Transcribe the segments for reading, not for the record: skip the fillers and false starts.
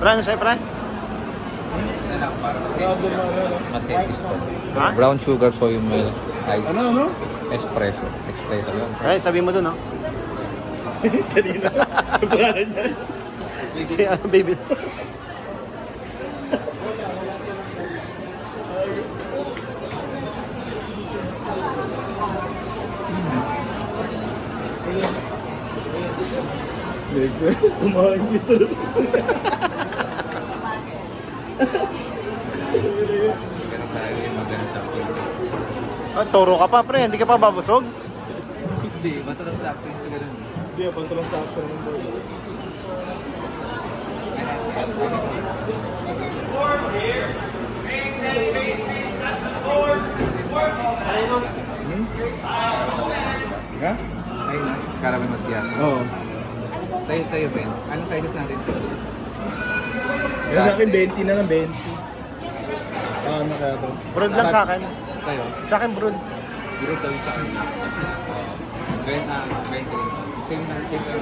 Pre, ano sa'yo, pre? Mas healthy po. Ha? Brown sugar soy milk ice. Ano? Espresso. Espresso yun. Right, sabi mo dun, no? Kanina. Pangalan niya. Si ano, baby. Kumain niya sa labas. Ganun tayo yung magana sa akin. Oh, toro ka pa, pre. Hindi ka pa babusog? Hindi, masarap sa akin sa ganun. Hindi, pantalang sa action ng boy. Ha? Ayun na, caramel macchiato. Oo. Sa'yo, Ben. Anong sizes natin? Yan sa akin, 20 na lang, 20. Ano kaya to? Brood lang sa akin. Sa'yo? Sa akin, brood. Biro daw sa akin. Ben, 20 rin. Same na, same lang.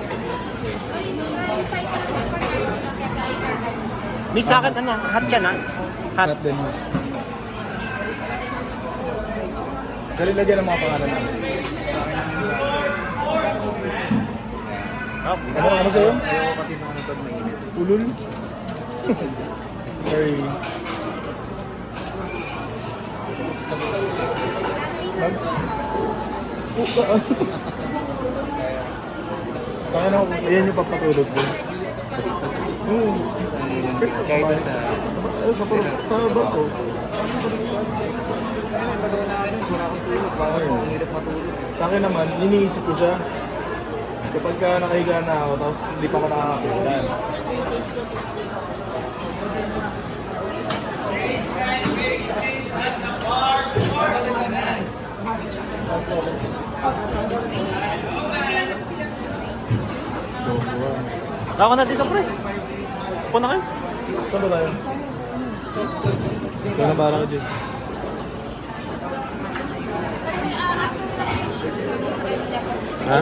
Miss, sa akin, ano, hot yan, ha? Hot. Hot din. Dali lagyan ng mga pangalan namin. Oh, Ano sa'yo? Ayaw kasi mga natod mainit. Ulul? Sorry. Saka na, yan yung papatulog ko. Kahit sa... Sa bato. Pagawa na akin, wala akong tulog. Bawal ang hirap matulog. Sa akin naman, iniisip ko siya. Kapag ka nakahiga na ako, tapos hindi pa ako nakakapilan. Ako na dito, pre. Upo na kayo. Saan ba tayo? Ikaw na bahala ka dyan. Ha?